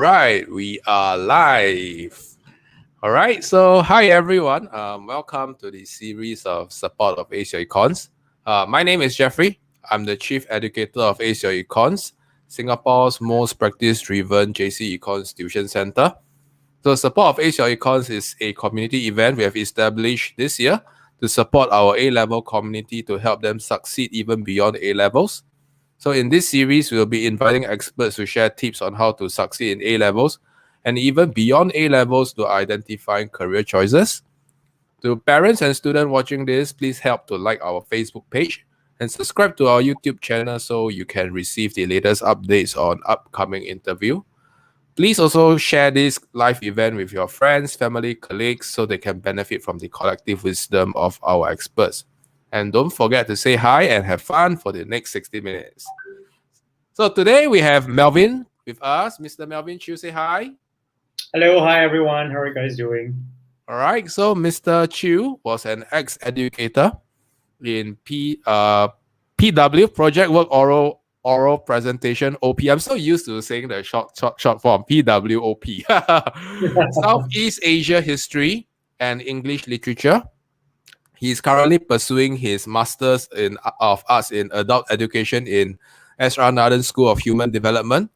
right, we are live. All right, so hi everyone. Welcome to the series of support of Asia Econs. My name is Jeffrey. I'm the Chief Educator of Asia Econs, Singapore's most practice-driven JC Econs Tuition Center. So support of Asia Econs is a community event we have established this year to support our A-level community to help them succeed even beyond A-levels. So in this series, we'll be inviting experts to share tips on how to succeed in A-levels and even beyond A-levels to identifying career choices. To parents and students watching this, please help to like our Facebook page and subscribe to our YouTube channel so you can receive the latest updates on upcoming interview. Please also share this live event with your friends, family, colleagues so they can benefit from the collective wisdom of our experts. And don't forget to say hi and have fun for the next 60 minutes. So today we have Melvin with us. Mr. Melvin Chew, say hi. Hello, hi everyone. How are you guys doing? All right. So Mr. Chew was an ex-educator in PW, Project Work Oral Presentation OP. I'm so used to saying the short form PWOP. Southeast Asia History and English Literature. He's currently pursuing his Masters of Arts in Adult Education in S.R. Nathan School of Human Development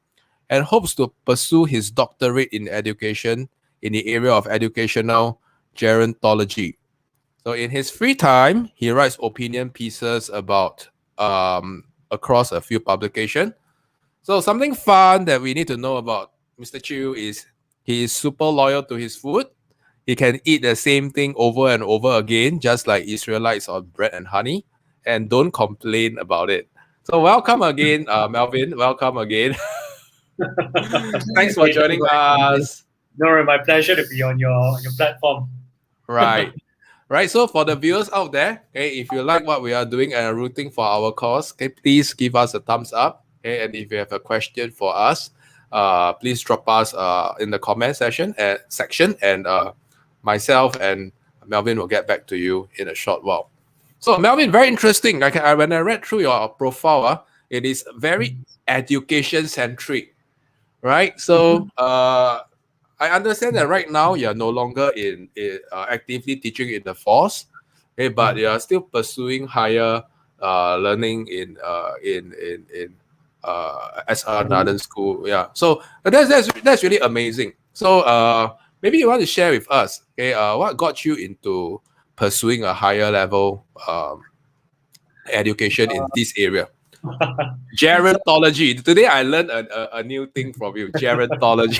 and hopes to pursue his doctorate in education in the area of educational gerontology. So in his free time, he writes opinion pieces about across a few publications. So something fun that we need to know about Mr. Chew is he is super loyal to his food. He can eat the same thing over and over again, just like Israelites on bread and honey, and don't complain about it. So welcome again, Melvin. Welcome again. Thanks for joining us. No, my pleasure to be on your platform. Right. Right. So for the viewers out there, okay, if you like what we are doing and are rooting for our cause, okay, please give us a thumbs up. Okay, and if you have a question for us, please drop us in the comment section and myself and Melvin will get back to you in a short while. So Melvin, very interesting. When I read through your profile, it is very education centric, right? So I understand that right now you're no longer in actively teaching in the force, okay, but you are still pursuing higher learning in SR Nathan School. Yeah, so that's really amazing. So maybe you want to share with us, okay, what got you into pursuing a higher level education in this area? Gerontology. Today I learned a new thing from you. Gerontology.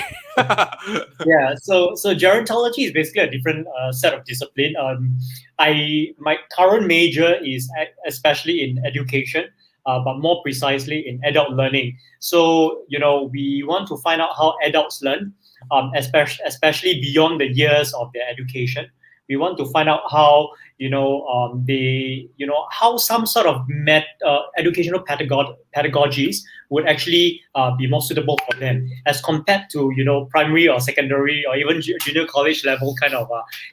Yeah, so gerontology is basically a different set of discipline. My current major is especially in education, but more precisely in adult learning. So we want to find out how adults learn, especially beyond the years of their education. We want to find out how how some sort of educational pedagogies would actually be more suitable for them as compared to primary or secondary or even junior college level kind of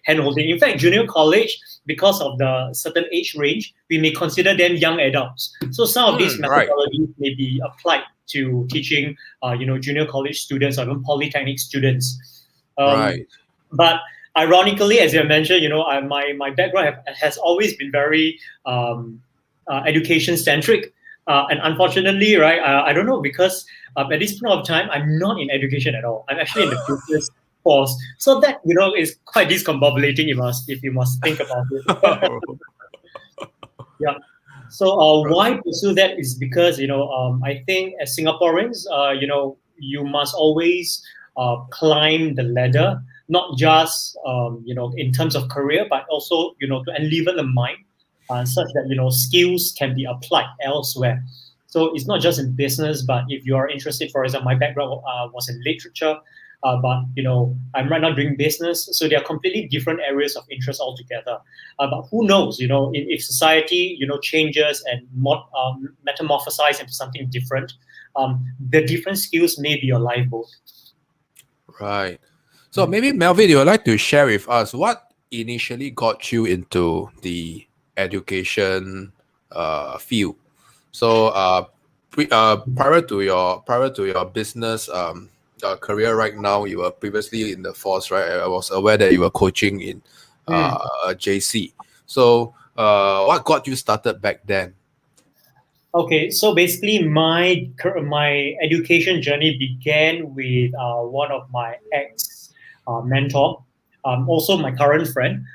handholding. In fact, junior college, because of the certain age range, we may consider them young adults. So some of these methodologies may be applied to teaching junior college students or even polytechnic students. Right. But ironically, as you mentioned, my background has always been very education centric, and unfortunately, right, I don't know, because at this point of time, I'm not in education at all. I'm actually in the business force, so that is quite discombobulating if you must think about it. Yeah. So why pursue that is because I think as Singaporeans, you must always climb the ladder, not just in terms of career, but also to enliven the mind, such that skills can be applied elsewhere. So it's not just in business, but if you are interested, for example, my background was in literature, but I'm right now doing business, so they are completely different areas of interest altogether. But who knows? If society changes and metamorphosize into something different, the different skills may be your lifeboat. Right. So maybe Melvin, you would like to share with us what initially got you into the education field. So prior to your business career right now. You were previously in the force, right? I was aware that you were coaching in JC. So, what got you started back then? Okay, so basically, my education journey began with one of my ex mentor, also my current friend.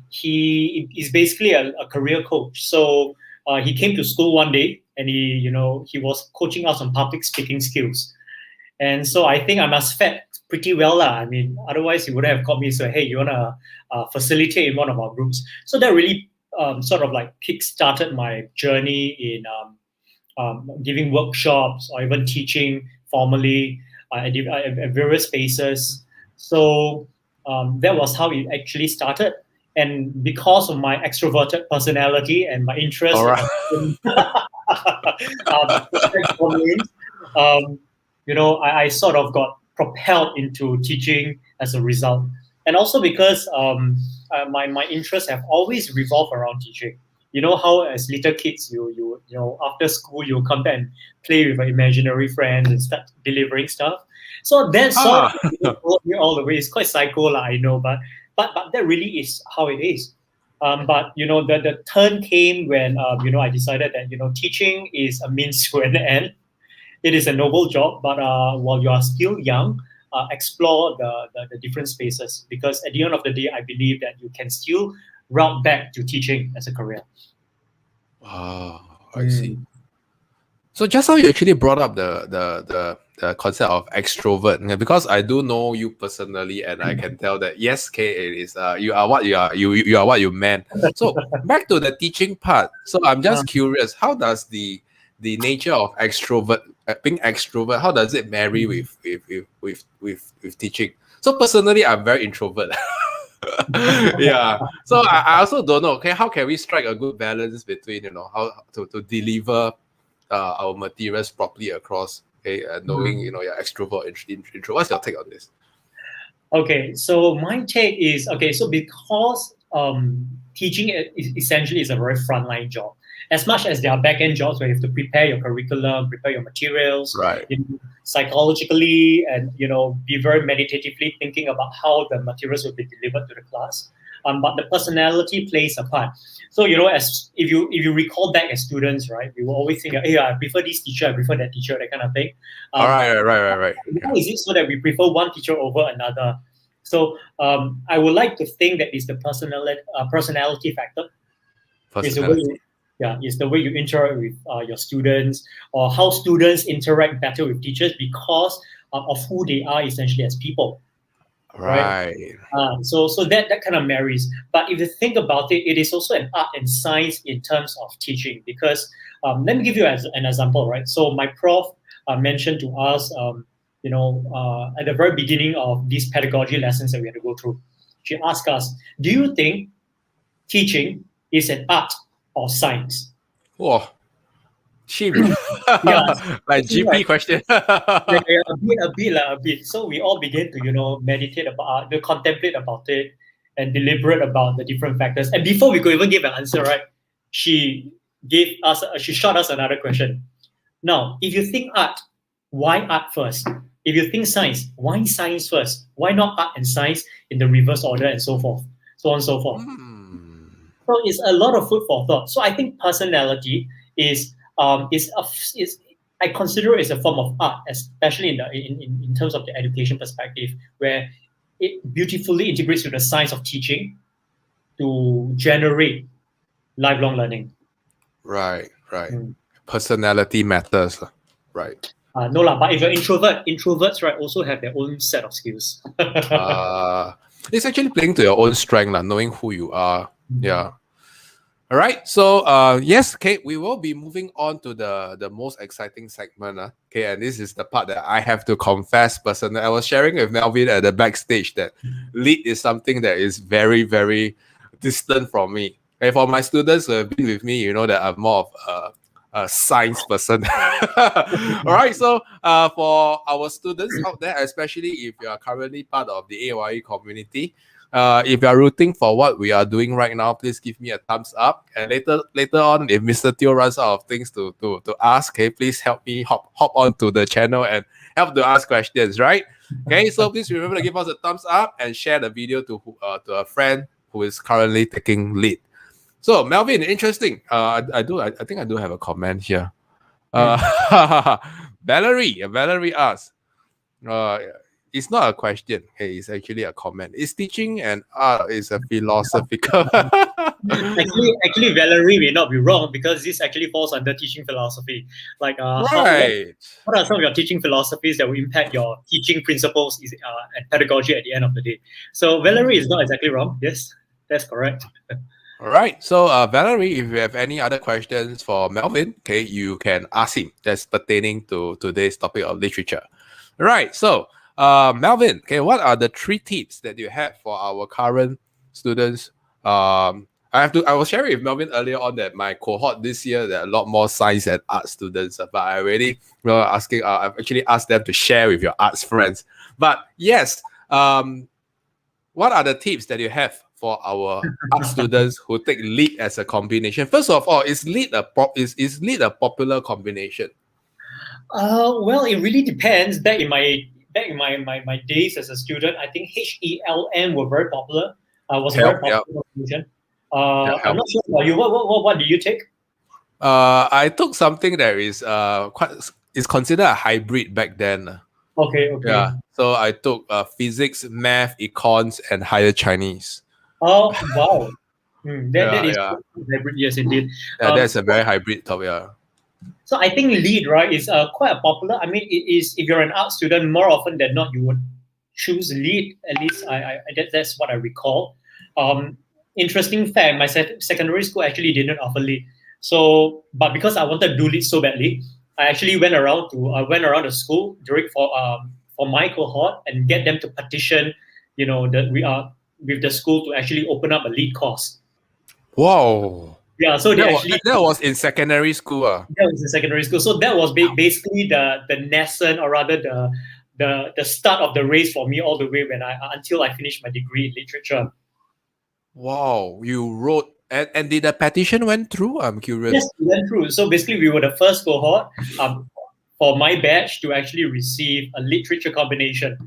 He is basically a career coach. So he came to school one day, and he was coaching us on public speaking skills. And so I think I must fed pretty well lah. I mean, otherwise he wouldn't have called me. So hey, you wanna facilitate in one of our groups? So that really sort of like kick-started my journey in giving workshops or even teaching formally at various spaces. So that was how it actually started. And because of my extroverted personality and my interest All right. in domains, I sort of got propelled into teaching as a result. And also because my interests have always revolved around teaching. You know how as little kids you after school you come back and play with your imaginary friends and start delivering stuff. So that sort of followed me all the way. It's quite psycho, lah, I know, but that really is how it is. But the turn came when I decided that teaching is a means to an end. It is a noble job, but while you are still young, explore the different spaces, because at the end of the day, I believe that you can still route back to teaching as a career. I see. So just now you actually brought up the concept of extrovert, because I do know you personally, and I can tell that yes, Kay, it is you are what you are. You are what you meant. So back to the teaching part. So I'm just curious, how does the nature of being extrovert, how does it marry with teaching? So personally, I'm very introvert. Yeah. So I also don't know. Okay, how can we strike a good balance between how to deliver our materials properly across? Okay, knowing your extrovert intro. What's your take on this? Okay, so my take is so because teaching essentially is a very frontline job. As much as there are back-end jobs where you have to prepare your curriculum, prepare your materials, right, psychologically, and be very meditatively thinking about how the materials will be delivered to the class. But the personality plays a part. So as if you recall back as students, right, you will always think, hey, I prefer this teacher, I prefer that teacher, that kind of thing. Right. How is it so that we prefer one teacher over another? So I would like to think that it's the personality factor. Personality. It's the way you interact with your students, or how students interact better with teachers because of who they are essentially as people. Right. So that kind of marries. But if you think about it, it is also an art and science in terms of teaching, because let me give you an example, right? So my prof mentioned to us, at the very beginning of these pedagogy lessons that we had to go through, she asked us, do you think teaching is an art or science? Whoa. Cheap. Like GP right. question. a bit. So we all began to, meditate about, to contemplate about it and deliberate about the different factors. And before we could even give an answer, right, she shot us another question. Now, if you think art, why art first? If you think science, why science first? Why not art and science in the reverse order, and so forth, so on and so forth. So it's a lot of food for thought. So I think personality is I consider it as a form of art, especially in terms of the education perspective, where it beautifully integrates with the science of teaching to generate lifelong learning. Right. Personality matters, right? No lah, but if you're introverts, right, also have their own set of skills. It's actually playing to your own strength, knowing who you are. Yeah. All right. So yes, Kate, we will be moving on to the most exciting segment. Okay, and this is the part that I have to confess personally. I was sharing with Melvin at the backstage that lead is something that is very, very distant from me. Okay, for my students who have been with me, you know that I'm more of a science person. All right. So for our students out there, especially if you are currently part of the AYE community, If you are rooting for what we are doing right now, please give me a thumbs up. And later on, if Mr. Teo runs out of things to ask, okay, please help me hop on to the channel and help to ask questions, right? Okay, so please remember to give us a thumbs up and share the video to a friend who is currently taking lead. So Melvin, interesting. I think I do have a comment here. Valerie asks, it's not a question. Hey, it's actually a comment. Is teaching and art is a philosophical? Actually, Valerie may not be wrong because this actually falls under teaching philosophy. Like, Right. what are some of your teaching philosophies that will impact your teaching principles and pedagogy at the end of the day? So Valerie is not exactly wrong. Yes, that's correct. All right. So, Valerie, if you have any other questions for Melvin, okay, you can ask him. That's pertaining to today's topic of literature. All right. So, Melvin, okay, what are the 3 tips that you have for our current students? I was sharing with Melvin earlier on that my cohort this year, there are a lot more science and art students, but I already asking. I've actually asked them to share with your arts friends. But yes, what are the tips that you have for our art students who take lead as a combination? First of all, is lead a popular combination? Well, it really depends. Back in my days as a student, I think HELM were very popular. Was a very popular combination. I'm not sure about you. What do you take? I took something that is considered a hybrid back then. Okay. Yeah. So I took physics, math, econs, and higher Chinese. Oh wow. That is hybrid, yes indeed. Yeah, that's a very hybrid topic. Yeah. So I think lead, right, is quite a popular. I mean, it is, if you're an art student, more often than not, you would choose lead. At least that's what I recall. Interesting fact, my secondary school actually didn't offer lead. So, but because I wanted to do lead so badly, I actually went around the school for my cohort and get them to petition, that we are with the school to actually open up a lead course. Wow. Yeah, so that was in secondary school. That was in secondary school. So that was basically the nascent, or rather the start of the race for me all the way until I finished my degree in literature. Wow, you wrote and did the petition went through? I'm curious. Yes, it went through. So basically, we were the first cohort for my batch to actually receive a literature combination.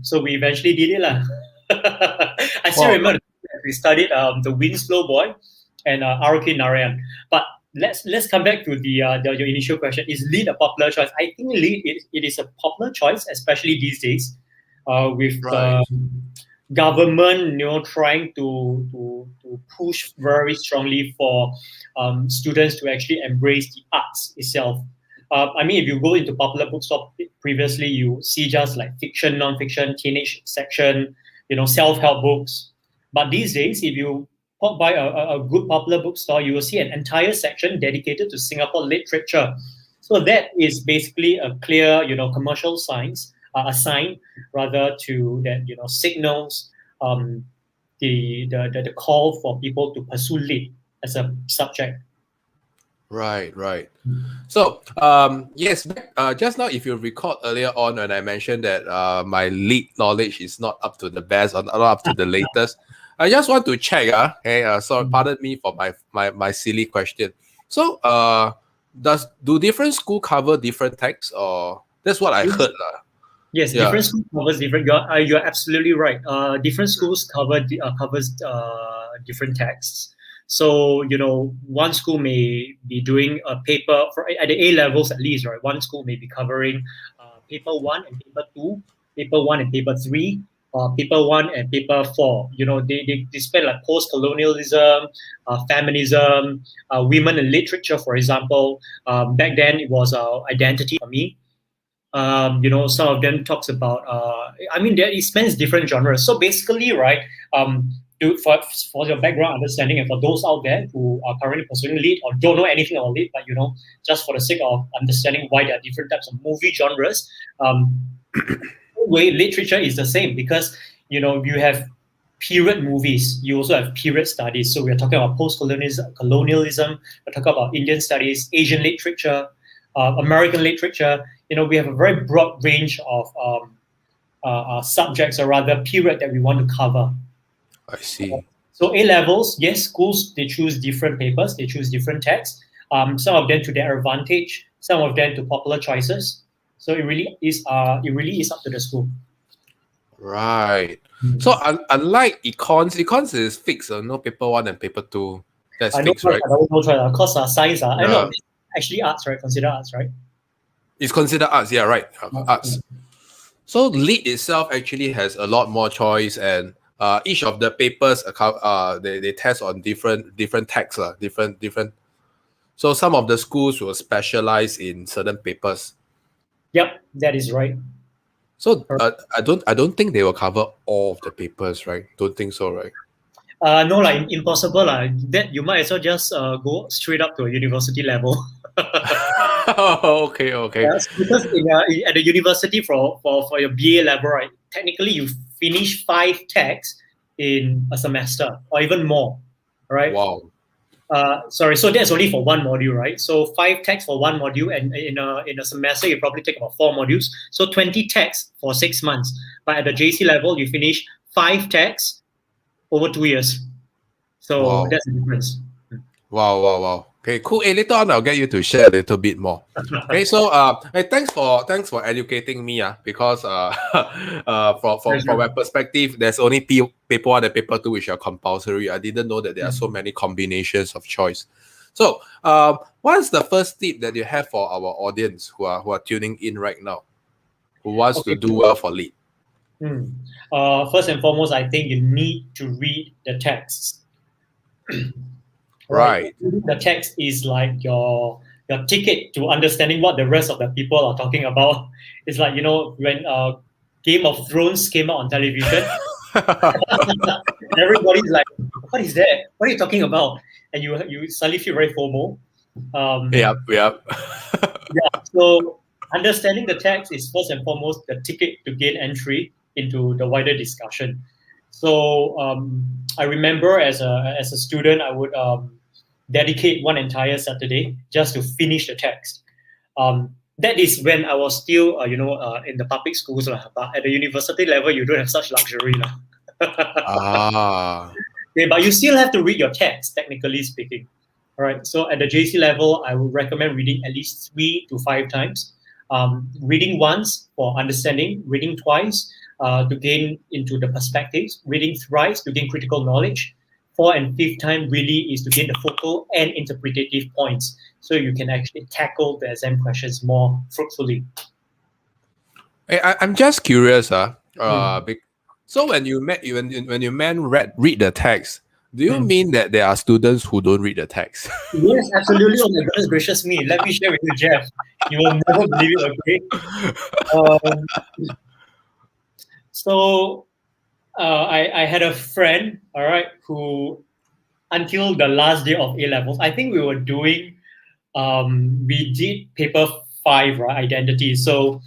So we eventually did it, lah. I still remember we studied the Winslow Boy and R.K. Narayan. But let's come back to your initial question. Is lead a popular choice? I think lead it is a popular choice, especially these days, with government, trying to push very strongly for students to actually embrace the arts itself. I mean, if you go into popular bookstore previously, you see just like fiction, non-fiction, teenage section, self-help books. But these days, if you pop by a good popular bookstore, you will see an entire section dedicated to Singapore literature. So that is basically a clear, commercial signs, a sign rather to that, signals the call for people to pursue lit as a subject. Right. So, yes, just now, if you recall earlier on when I mentioned that my lead knowledge is not up to the best or not up to the latest, I just want to check. So pardon me for my silly question. So, do different school cover different texts, or that's what I heard? Yes, different schools covers different. You're absolutely right. Different schools covers different texts. So one school may be doing a paper at the A levels at least, right? One school may be covering paper 1 and paper 2, paper 1 and paper 3, paper 1 and paper 4. They spend like post-colonialism, feminism, women in literature, for example. Back then it was identity for me. Some of them talks about. It spans different genres. So basically, right. For your background understanding, and for those out there who are currently pursuing lead or don't know anything about lead, but just for the sake of understanding why there are different types of movie genres, way literature is the same, because you have period movies, you also have period studies. So we're talking about post-colonialism, we're talking about Indian studies, Asian literature, American literature. We have a very broad range of subjects, or rather period that we want to cover. I see. So A-levels, yes, schools, they choose different papers, they choose different texts. Some of them to their advantage, some of them to popular choices. So it really is up to the school. Right. So unlike econs is fixed, no paper 1 and paper 2. That's fixed, right? No choice. Of course, science. I know, Yeah. actually arts, right? Consider arts, right? It's considered arts, yeah, right. Arts. So lead itself actually has a lot more choice, and each of the papers they test on different texts, different. So some of the schools will specialize in certain papers. Yep, that is right. So I don't think they will cover all of the papers, right? Don't think so, right? No, like impossible. That you might as well just go straight up to a university level. Okay. Yes, because at the university for your BA level, right? Technically, you finish 5 texts in a semester or even more, right? Wow. Sorry, so that's only for one module, right? So 5 texts for one module, and in a semester you probably take about 4 modules. So 20 texts for 6 months. But at the JC level, you finish 5 texts over 2 years. So Wow. that's the difference. Wow. Okay, cool. Hey, later on I'll get you to share a little bit more. Okay, so hey, thanks for educating me, because from my perspective, there's only paper 1 and paper 2 which are compulsory. I didn't know that there are so many combinations of choice. So what's the first tip that you have for our audience who are tuning in right now, who wants to do well for lead? First and foremost, I think you need to read the texts. Right. The text is like your ticket to understanding what the rest of the people are talking about. It's like, when Game of Thrones came out on television, everybody's like, "What is that? What are you talking about?" And you suddenly feel very FOMO. Yep. Yeah. So understanding the text is first and foremost the ticket to gain entry into the wider discussion. So I remember as a student, I would dedicate one entire Saturday just to finish the text. That is when I was still, in the public schools. But at the university level, you don't have such luxury. Okay, but you still have to read your text, technically speaking. All right. So at the JC level, I would recommend reading at least 3 to 5 times. Reading once for understanding, reading twice to gain into the perspectives, reading thrice to gain critical knowledge. 4th and 5th time really is to gain the focal and interpretative points, so you can actually tackle the exam questions more fruitfully. Hey, I'm just curious, so when you read the text, do you mean that there are students who don't read the text? Yes, absolutely. Oh my goodness gracious me. Let me share with you, Jeff. You will never believe it, okay? So I had a friend, all right, who until the last day of A-levels, I think we were doing, we did paper 5, right, identity. So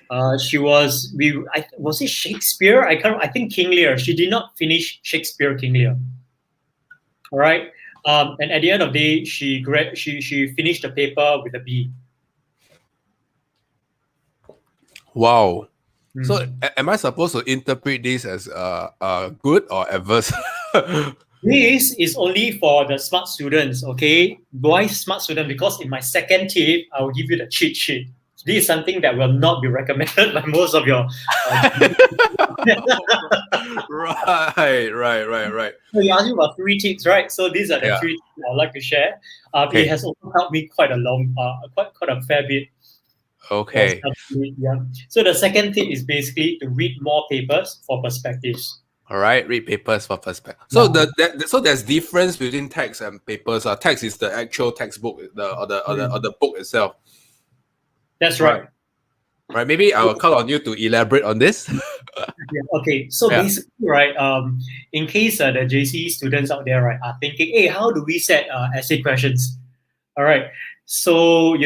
was it Shakespeare? I think King Lear. She did not finish Shakespeare King Lear. All right. And at the end of the day, she finished the paper with a B. Wow. So am I supposed to interpret this as good or adverse? This is only for the smart students, okay? Why smart student? Because in my second tip, I will give you the cheat sheet. This is something that will not be recommended by most of your. Right. So you asked me about 3 tips, right? So these are the 3 tips I'd like to share. It has also helped me quite a fair bit. Okay. Yeah. So the second tip is basically to read more papers for perspectives. All right, read papers for perspective. So so there's difference between text and papers. Text is the actual textbook, the book itself. That's right. Right. Maybe I will call on you to elaborate on this. Okay. So basically, right, in case the JC students out there, right, are thinking, hey, how do we set essay questions? All right. So,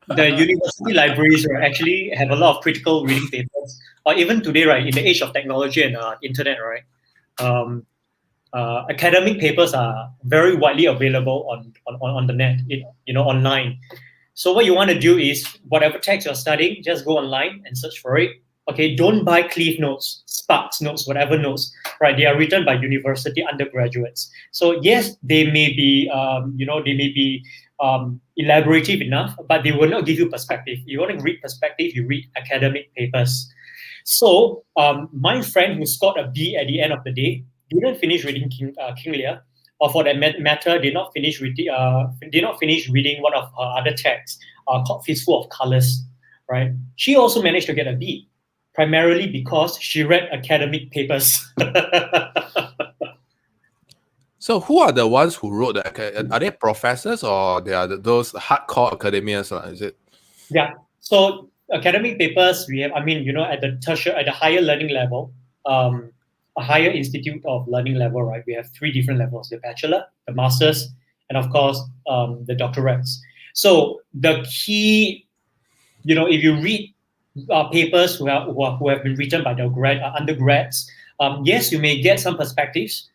the university libraries actually have a lot of critical reading papers. Or even today, right, in the age of technology and internet, right, academic papers are very widely available on the net, online. So what you want to do is, whatever text you're studying, just go online and search for it. Okay, don't buy Cliff notes, Sparks notes, whatever notes, right? They are written by university undergraduates. So yes, they may be, elaborative enough, but they will not give you perspective. You want to read perspective, you read academic papers. So my friend who scored a B at the end of the day didn't finish reading King Lear, or for that matter, did not finish reading one of her other texts called Fistful of Colors. Right? She also managed to get a B, primarily because she read academic papers. So who are the ones who wrote the? Are they professors or they are those hardcore academians? Is it? Yeah. So academic papers we have. I mean, at the higher learning level, a higher institute of learning level, right? We have three different levels: the bachelor, the masters, and of course the doctorates. So the key, if you read papers who have been written by the undergrads, yes, you may get some perspectives.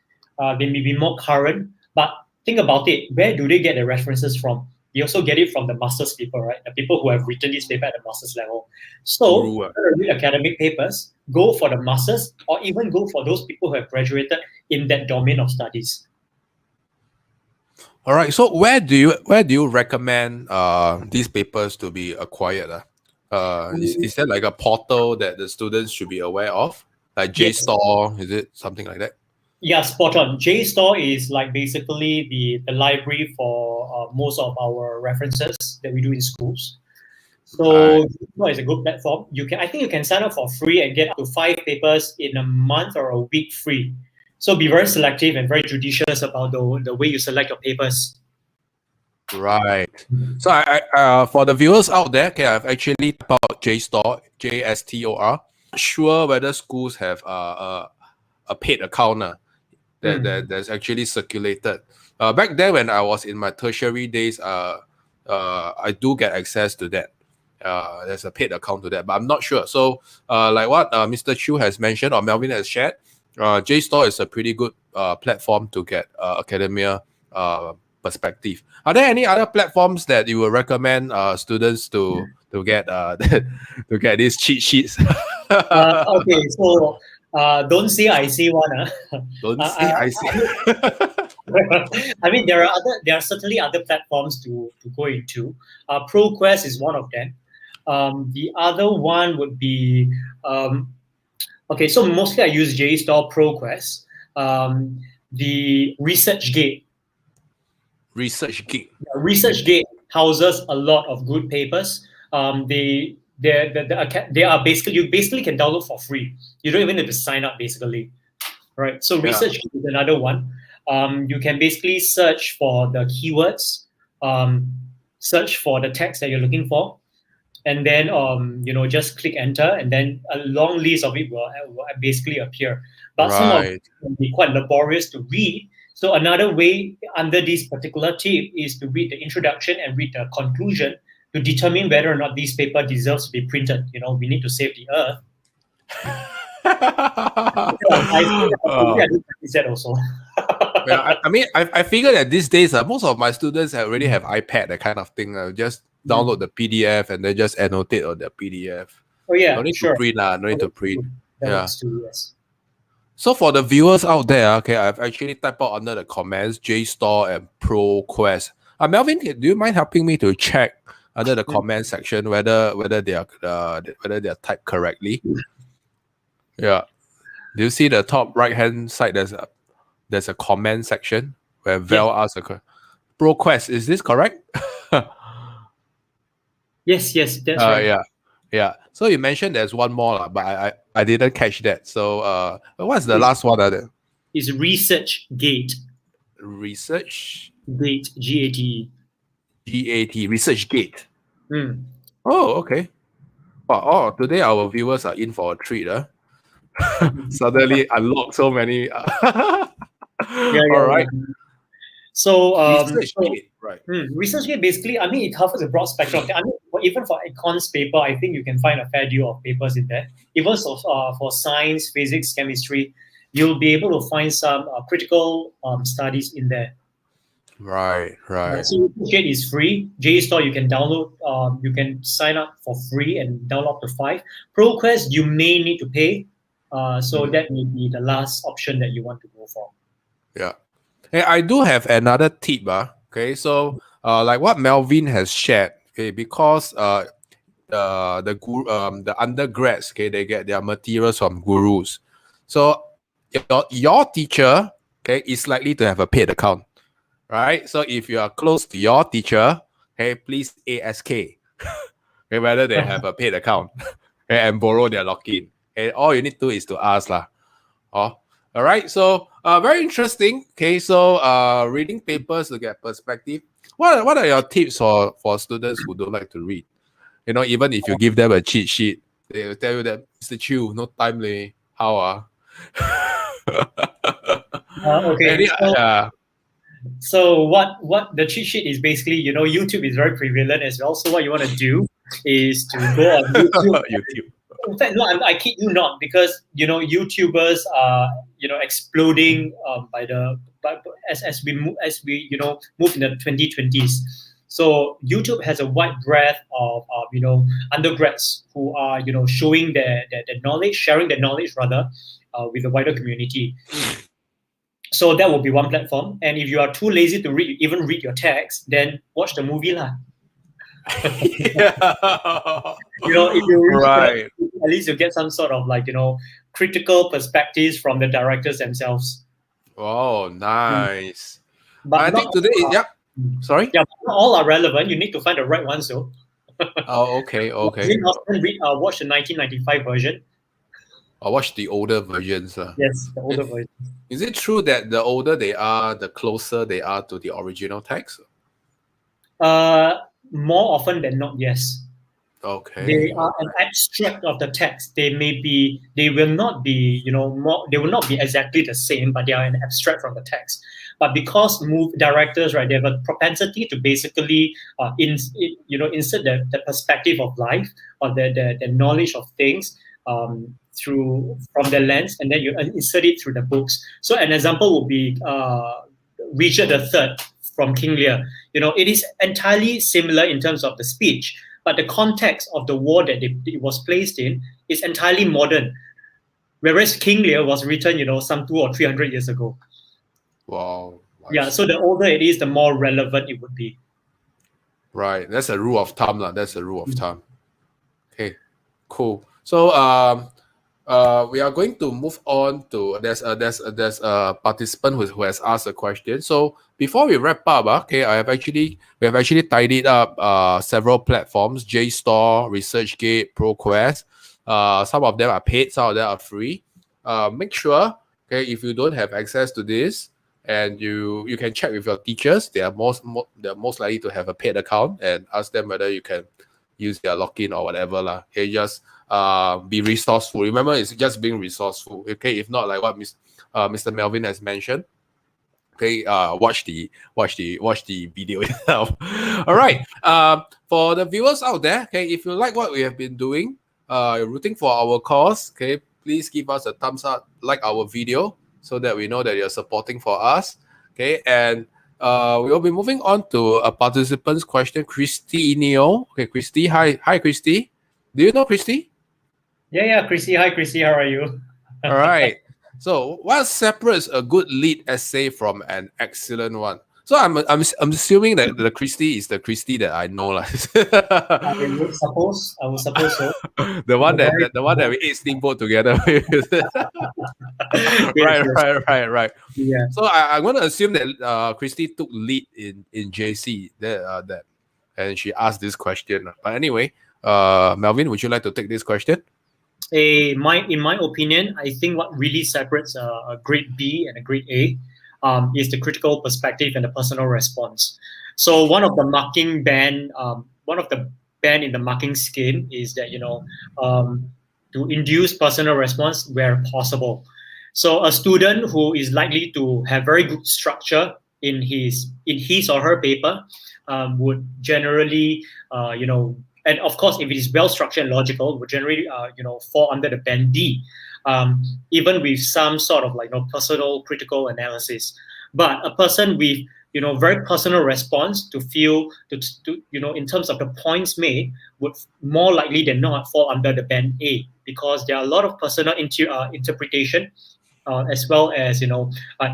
They may be more current, but think about it. Where do they get the references from? They also get it from the master's paper, right? The people who have written this paper at the master's level. So, read academic papers, go for the masters, or even go for those people who have graduated in that domain of studies. All right. So where do you recommend these papers to be acquired? Is there like a portal that the students should be aware of, like Jstor? Yes. Is it something like that? Yeah, spot on. Jstor is like basically the library for most of our references that we do in schools. So Jstor is a good platform. I think you can sign up for free and get up to 5 papers in a month or a week free. So be very selective and very judicious about the way you select your papers. Right. So I for the viewers out there, okay, I've actually typed out Jstor, Jstor. Not sure whether schools have a paid account that's actually circulated. Back then when I was in my tertiary days, I do get access to that. There's a paid account to that, but I'm not sure. So like what Mr. Chew has mentioned or Melvin has shared, Jstor is a pretty good platform to get academia perspective. Are there any other platforms that you would recommend students to get to get these cheat sheets? Okay, so don't say I see one. Don't say I see. I mean, there are certainly other platforms to go into. Proquest is one of them. The other one would be okay. So mostly I use Jstor, Proquest, the ResearchGate. ResearchGate houses a lot of good papers. They are basically, you basically can download for free. You don't even have to sign up basically, right? So ResearchGate is another one. You can basically search for the keywords, search for the text that you're looking for, and then just click enter, and then a long list of it will basically appear. But some of it can be quite laborious to read. So another way under this particular tip is to read the introduction and read the conclusion to determine whether or not this paper deserves to be printed. We need to save the earth. I said also. Yeah, I mean, I figure that these days, most of my students already have iPad, that kind of thing. Just download the PDF and then just annotate on the PDF. Oh yeah, no need to print, no need to print. That too, yes. So for the viewers out there, okay, I've actually typed out under the comments Jstor and Proquest. Melvin, do you mind helping me to check under the comment section whether they are typed correctly? Yeah. Do you see the top right hand side? There's a comment section where Val asks a Proquest. Is this correct? Yes, that's right. Yeah. So you mentioned there's one more, but I didn't catch that. So what's the last one? It's ResearchGate. ResearchGate. GATE. ResearchGate. Oh, okay. Oh, today our viewers are in for a treat. Suddenly unlock so many. All right. So, ResearchGate, right. ResearchGate basically, I mean, it covers a broad spectrum. I mean, even for Econs paper, I think you can find a fair deal of papers in there. Even for science, physics, chemistry, you'll be able to find some critical studies in there. Right. Right. So Doctorate is free. Jstor you can download. You can sign up for free and download up to 5. Proquest you may need to pay. So Mhm. that may be the last option that you want to go for. Yeah. Hey, I do have another tip. Okay, so like what Melvin has shared. Okay, because the undergrads, okay, they get their materials from gurus. So your teacher, okay, is likely to have a paid account, right? So if you are close to your teacher, hey, please ask, okay, whether they have a paid account, okay, and borrow their login. Okay, all you need to do is to ask lah. Oh, all right. So very interesting. Okay, so reading papers to get perspective. What are your tips for students who don't like to read? You know, even if you give them a cheat sheet, they will tell you that Mr. Chew, no time leh. How Okay, Any so what the cheat sheet is basically, YouTube is very prevalent as well. So what you want to do is to go on YouTube. YouTube. In fact, no, I kid you not, because YouTubers are exploding as we move in the 2020s. So YouTube has a wide breadth of undergrads who are showing their knowledge, sharing their knowledge rather, with the wider community. So that will be one platform. And if you are too lazy to even read your text, then watch the movie lah. Yeah. If you really Right. at least you get some sort of critical perspectives from the directors themselves. Oh, nice. But I not think today, yeah. Sorry. yeah, but not all are relevant. You need to find the right ones though. Oh, okay, okay. Jane Austen watch the 1995 version. I watched the older versions. Yes, the older version. Is it true that the older they are, the closer they are to the original text? More often than not, yes. Okay. They are an abstract of the text. They will not be, they will not be exactly the same, but they are an abstract from the text. But because directors, right, they have a propensity to basically, insert the perspective of life or the knowledge of things from the lens, and then you insert it through the books. So an example would be Richard III from King Lear. It is entirely similar in terms of the speech, but the context of the war that it was placed in is entirely modern. Whereas King Lear was written, some 200 or 300 years ago. Wow. Yeah, so the older it is, the more relevant it would be. Right. That's a rule of thumb. That's a rule of thumb. Okay. Cool. So we are going to move on to there's a participant who has asked a question. So before we wrap up, okay, we have actually tidied up several platforms: Jstor, ResearchGate, Proquest. Some of them are paid, some of them are free. Make sure, okay, if you don't have access to this, and you can check with your teachers. They're most likely to have a paid account, and ask them whether you can use their login or whatever lah. Okay, just be resourceful. Remember, it's just being resourceful. Okay, if not, like what Mr. Melvin has mentioned. Okay, watch the video itself. All right. For the viewers out there, okay, if you like what we have been doing, you're rooting for our cause, okay, please give us a thumbs up, like our video, so that we know that you're supporting for us. Okay, and we will be moving on to a participant's question, Christy Neo. Okay, Christy, hi, Christy. Do you know Christy? Yeah, Chrissy. Hi, Chrissy. How are you? All right. So, what separates a good lead essay from an excellent one? So, I'm assuming that the Christy is the Christy that I know, like. I would suppose so. the one that we ate steamboat together with. Yes, Right. yeah. So I'm going to assume that Christy took lead in JC that and she asked this question. But anyway, Melvin, would you like to take this question? In my opinion, I think what really separates a grade B and a grade A is the critical perspective and the personal response. So one of the band in the marking scheme is that to induce personal response where possible. So a student who is likely to have very good structure in his or her paper would generally and of course, if it is well structured and logical, would generally fall under the band D, even with some sort of personal critical analysis. But a person with very personal response to feel to in terms of the points made would more likely than not fall under the band A, because there are a lot of personal interpretation, as well as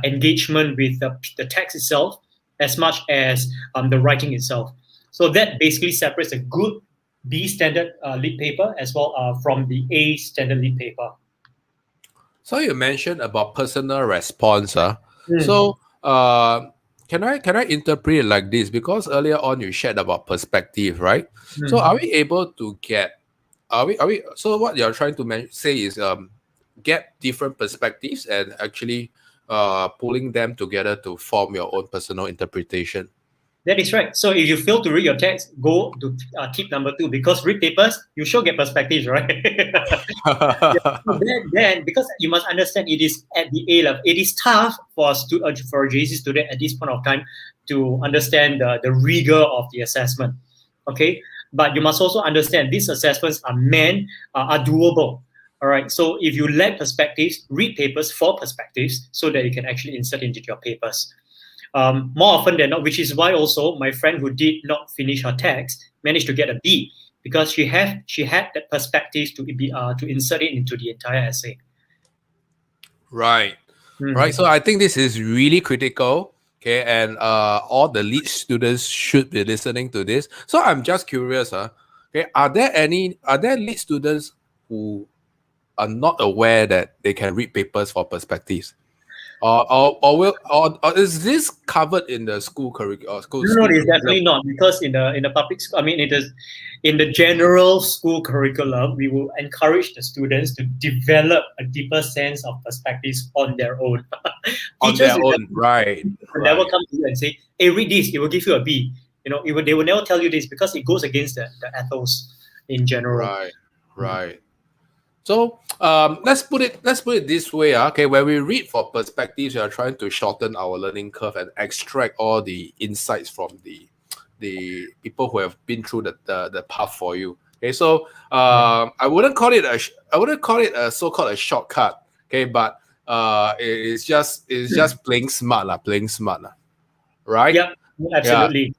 engagement with the text itself, as much as the writing itself. So that basically separates a good B standard lead paper as well from the A standard lead paper. So you mentioned about personal response. So can I interpret it like this? Because earlier on you shared about perspective, right? So are we able to get are we so what you're trying to say is get different perspectives and actually pulling them together to form your own personal interpretation. That is right. So if you fail to read your text, go to tip number 2, because read papers, you sure get perspectives, right? then, because you must understand, it is at the A level. It is tough for a JC student at this point of time to understand the rigor of the assessment. Okay, but you must also understand these assessments are doable. All right. So if you lack perspectives, read papers for perspectives so that you can actually insert into your papers. More often than not, which is why also my friend who did not finish her text managed to get a B, because she had that perspective to insert it into the entire essay. Right. Right. So I think this is really critical. Okay, and all the lead students should be listening to this. So I'm just curious, okay, are there lead students who are not aware that they can read papers for perspectives? Or is this covered in the school curriculum? No, it's definitely not, because in the public school, I mean, it is in the general school curriculum, we will encourage the students to develop a deeper sense of perspectives on their own. On their own, right? Will never come to you and say, "Hey, read this; it will give you a B." They will never tell you this, because it goes against the ethos in general. Right. So let's put it this way. Okay, when we read for perspectives, we are trying to shorten our learning curve and extract all the insights from the people who have been through the path for you. Okay, so I wouldn't call it a so-called a shortcut. Okay, but it's just playing smart, right? Yeah, absolutely. Yeah.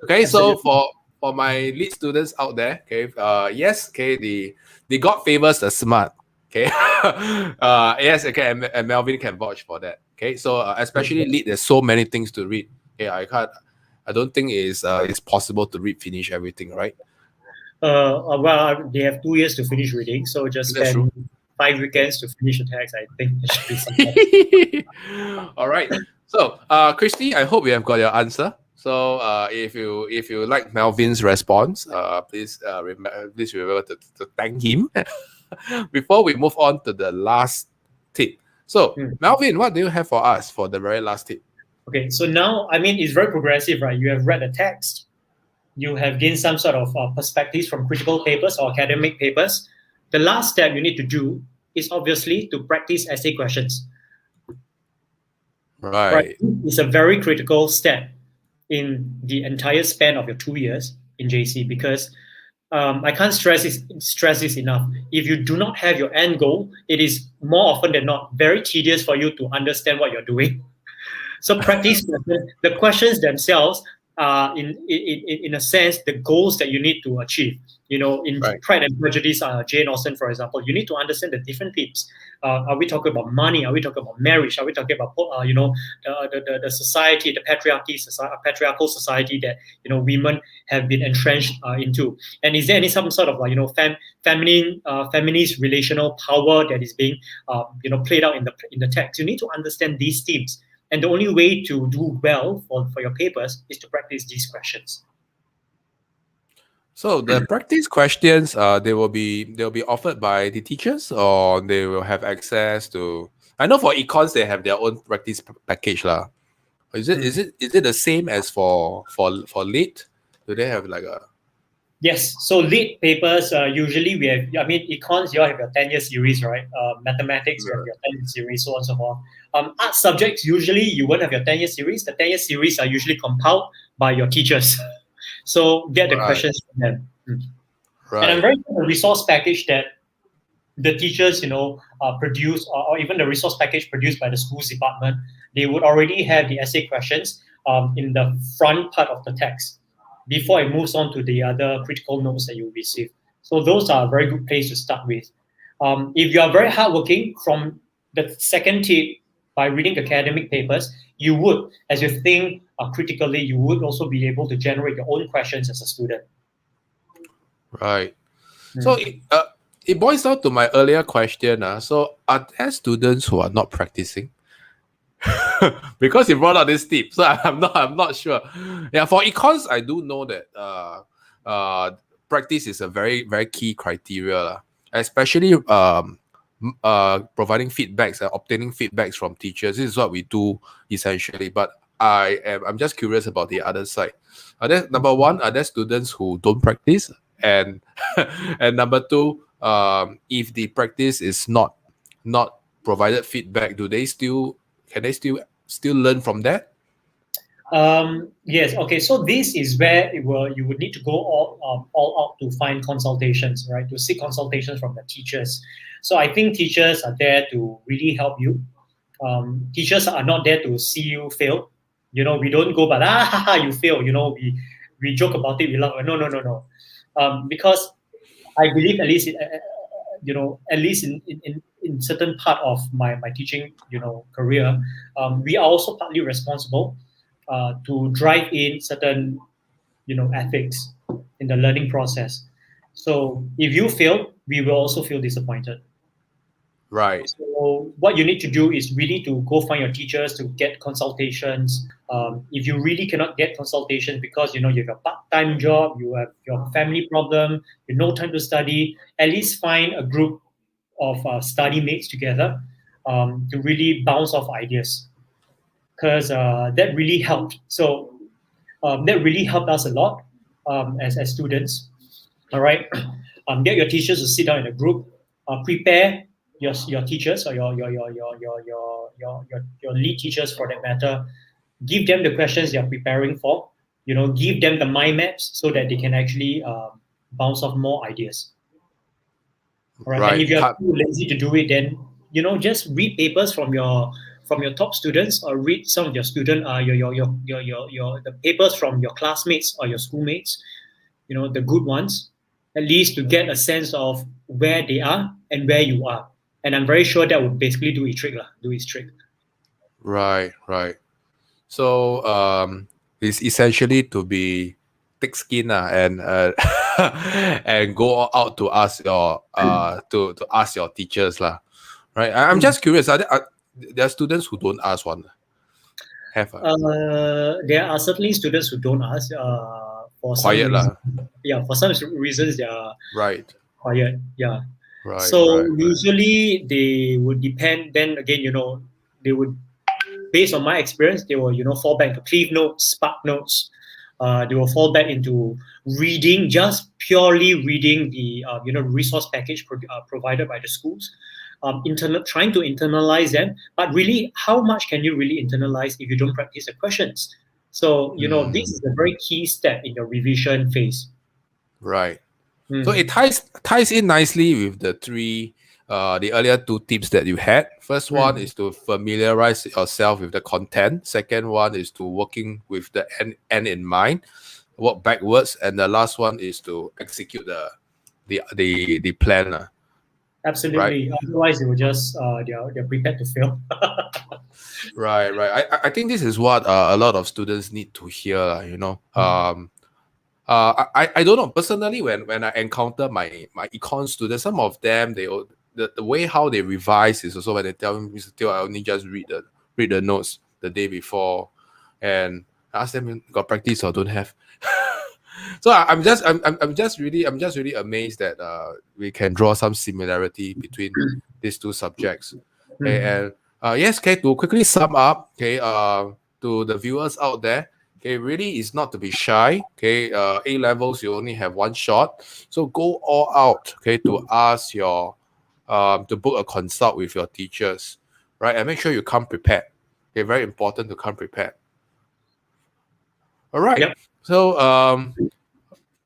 Okay, so for my lead students out there, okay, yes, okay, the God favors the smart. Okay, yes, okay, and Melvin can vouch for that. Okay, so especially lead, there's so many things to read. Okay, I don't think it's possible to finish everything, right? Well, they have 2 years to finish reading, so just spend 5 weekends to finish the text. I think it should be simple. All right. So, Christy, I hope you have got your answer. So, if you like Melvin's response, please remember to thank him before we move on to the last tip. So, Melvin, what do you have for us for the very last tip? Okay, so now, I mean, it's very progressive, right? You have read the text, you have gained some sort of perspectives from critical papers or academic papers. The last step you need to do is obviously to practice essay questions. Right. It's a very critical step in the entire span of your 2 years in JC, because I can't stress this enough. If you do not have your end goal, it is more often than not very tedious for you to understand what you're doing. So practice the questions themselves are in a sense the goals that you need to achieve. In Pride and Prejudice, Jane Austen, for example, you need to understand the different themes. Are we talking about money? Are we talking about marriage? Are we talking about the society, the patriarchal society that women have been entrenched into? And is there any some sort of feminist relational power that is being played out in the text? You need to understand these themes. And the only way to do well for your papers is to practice these questions. So the practice questions, they'll be offered by the teachers, or they will have access to. I know for Econs they have their own practice package lah. Is it the same as for lead? Do they have like a? Yes. So lead papers usually we have. I mean, Econs you all have your 10-year series, right? Mathematics you have your 10-year series, so on and so forth. Art subjects usually you won't have your 10-year series. The 10-year series are usually compiled by your teachers. So get the questions from them. Right. And I'm very proud of the resource package that the teachers, produce, or even the resource package produced by the schools department. They would already have the essay questions in the front part of the text before it moves on to the other critical notes that you receive. So those are a very good place to start with. If you are very hardworking, from the second tip, by reading academic papers, you would, as you think critically, you would also be able to generate your own questions as a student. Right. So it boils down to my earlier question. So are there students who are not practicing? Because you brought out this tip, so I'm not sure. Yeah, for econs, I do know that practice is a very very key criteria, especially providing feedbacks and obtaining feedbacks from teachers. This is what we do essentially. But I'm just curious about the other side. Are there, number one, are there students who don't practice, and and number two, if the practice is not provided feedback, can they still learn from that? Yes. Okay. So this is where you would need to go all out to find consultations, right? To seek consultations from the teachers. So I think teachers are there to really help you. Teachers are not there to see you fail. We don't go, but you fail. We joke about it. We laugh. No. Because I believe at least at least in certain part of my teaching career, we are also partly responsible to drive in certain ethics in the learning process. So if you fail, we will also feel disappointed. Right. So what you need to do is really to go find your teachers to get consultations. If you really cannot get consultations because you have a part-time job, you have your family problem, you no time to study, at least find a group of study mates together to really bounce off ideas, because that really helped. So that really helped us a lot as students. All right, get your teachers to sit down in a group, prepare your teachers or your lead teachers for that matter. Give them the questions they are preparing for. Give them the mind maps so that they can actually bounce off more ideas. All right, Right. and if you're too lazy to do it, then just read papers from your top students, or read some of your student the papers from your classmates or your schoolmates, the good ones, at least to get a sense of where they are and where you are. And I'm very sure that would basically do its trick. Right. So it's essentially to be thick skin and and go out to ask your to ask your teachers lah. Right. I'm just curious. There are students who don't ask one? There are certainly students who don't ask. For some Quiet reason, lah. for some reasons they are Right. quiet. Yeah. Right. So usually they would depend. Then again, they would, based on my experience, they will fall back to Cliff Notes, Spark Notes. They will fall back into reading, just purely reading the resource package provided by the schools. Trying to internalize them, but really, how much can you really internalize if you don't practice the questions? So this is a very key step in your revision phase. Right. So it ties in nicely with the earlier two tips that you had. First one is to familiarize yourself with the content. Second one is to working with the end in mind, work backwards, and the last one is to execute the plan. Absolutely. Right? Otherwise, they will just they're prepared to fail. Right. I think this is what a lot of students need to hear. I don't know personally, when I encounter my econ students, some of them the way how they revise is also when they tell me, Mr. Teo, I only just read the notes the day before, and I ask them, got practice or don't have. So I'm just really amazed that we can draw some similarity between these two subjects. Okay, and yes, okay, to quickly sum up, okay, to the viewers out there, okay, really is not to be shy. Okay, A levels you only have one shot, so go all out. Okay, to ask your to book a consult with your teachers, right, and make sure you come prepared. Okay, very important to come prepared. All right. Yep. So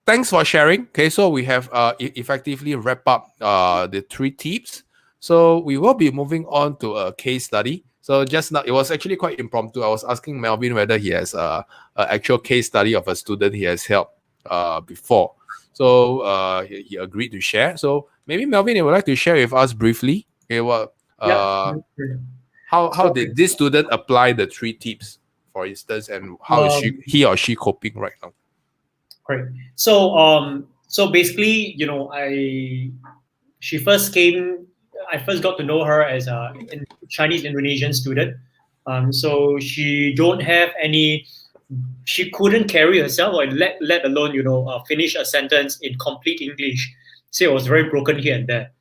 thanks for sharing. Okay, so we have effectively wrap up the three tips. So we will be moving on to a case study. So just now, it was actually quite impromptu. I was asking Melvin whether he has a actual case study of a student he has helped before. So he agreed to share. So maybe Melvin, you would like to share with us briefly. Okay, what how So, did this student apply the 3 tips, for instance, and how is he or she coping right now? great. So basically, she first came. I first got to know her as a Chinese Indonesian student. So she don't have any. She couldn't carry herself, or let alone finish a sentence in complete English. So it was very broken here and there.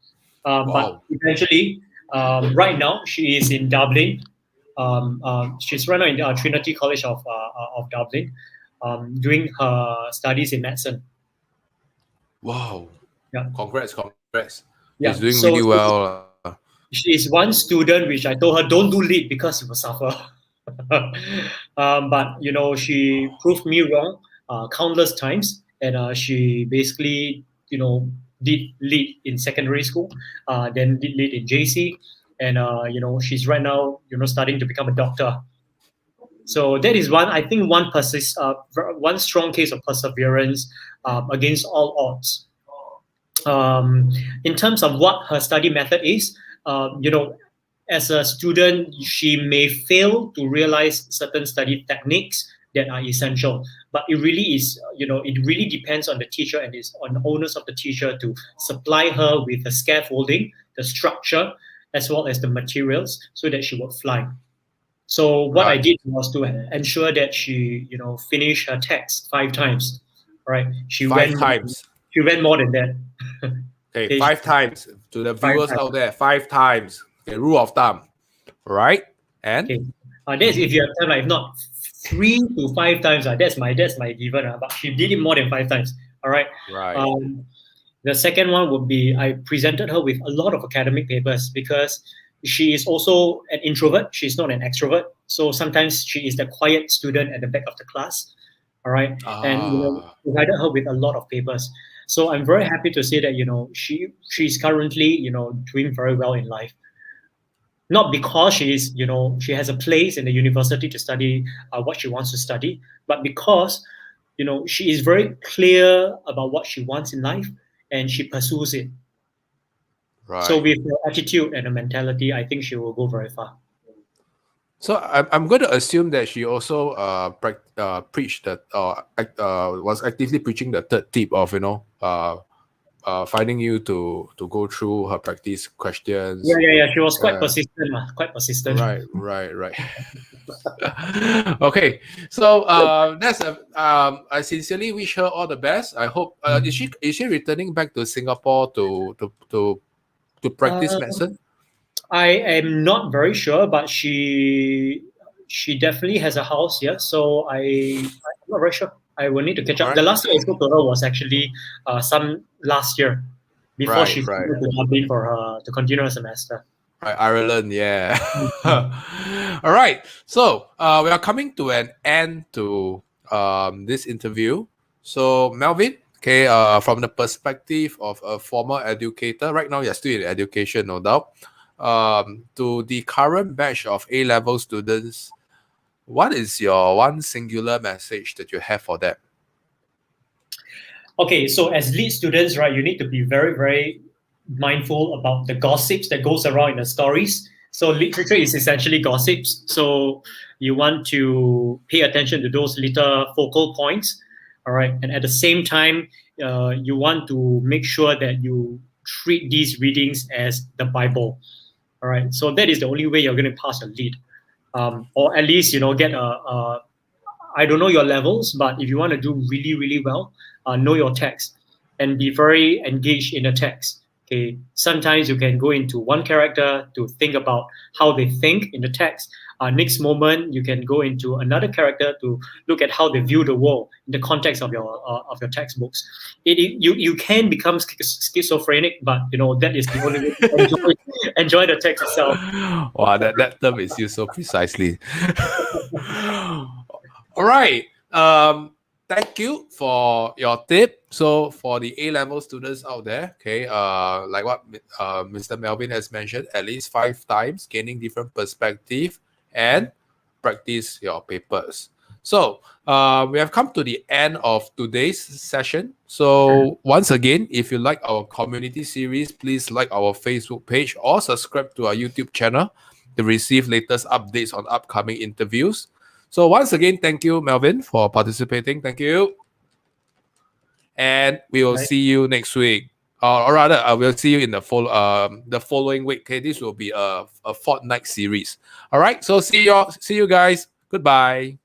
But Wow. eventually, right now she is in Dublin. She's right now in Trinity College of Dublin, doing her studies in medicine. Wow. Yeah. Congrats. Yeah. She's doing So really well. she is one student which I told her don't do lead because you will suffer. But she proved me wrong countless times, and she basically did lead in secondary school, then did lead in JC, and she's right now starting to become a doctor. So that is one, I think, one strong case of perseverance against all odds. In terms of what her study method is, as a student, she may fail to realize certain study techniques that are essential. But it really is, it really depends on the teacher and it's on the onus of the teacher to supply her with the scaffolding, the structure, as well as the materials so that she would fly. So what I did was to ensure that she, finished her text 5 times. Right? She 5 went. times. She went more than that. Okay, 5 times to the viewers out there. 5 times. Okay, rule of thumb. Right? And that's if you have time. Like, if not 3 to 5 times. That's my given. But she did it more than 5 times. All right. right. The second one would be I presented her with a lot of academic papers because she is also an introvert. She's not an extrovert. So sometimes she is the quiet student at the back of the class. All right. And provided her with a lot of papers. So I'm very happy to say that she's currently doing very well in life. Not because she has a place in the university to study what she wants to study, but because she is very clear about what she wants in life and she pursues it. Right. So with her attitude and her mentality, I think she will go very far. So I'm going to assume that she also preached that was actively preaching the 3rd tip of finding you to go through her practice questions. Yeah. She was quite persistent. Quite persistent. Right. Okay, so that's I sincerely wish her all the best. I hope is she returning back to Singapore to practice medicine? I am not very sure, but she definitely has a house here. So I'm not very sure. I will need to catch up. The last time I spoke to her was actually some last year, before she flew to Dublin for her to continue her semester. Right, Ireland, yeah. All right. So we are coming to an end to this interview. So Melvin, okay, from the perspective of a former educator, right now you're still in education, no doubt. To the current batch of A-level students, what is your one singular message that you have for them? Okay, so as lead students, right, you need to be very, very mindful about the gossips that goes around in the stories. So literature is essentially gossips. So you want to pay attention to those little focal points, all right? And at the same time, you want to make sure that you treat these readings as the Bible, all right? So that is the only way you're going to pass a lead, or at least get a I don't know your levels, but if you want to do really, really well, know your text and be very engaged in the text. Okay, sometimes you can go into one character to think about how they think in the text. Next moment, you can go into another character to look at how they view the world in the context of your textbooks. You can become schizophrenic, but that is the only way to enjoy the text itself. Wow, that term is used so precisely. All right. thank you for your tip. So for the A-level students out there, okay, like what Mr. Melvin has mentioned, at least 5 times, gaining different perspective and practice your papers. So we have come to the end of today's session. So once again, if you like our community series, please like our Facebook page or subscribe to our YouTube channel to receive latest updates on upcoming interviews. So once again, thank you, Melvin, for participating. Thank you. And we will Right. see you next week. Or rather, I will see you in the following week. Okay, this will be a fortnight series. All right. So see you guys. Goodbye.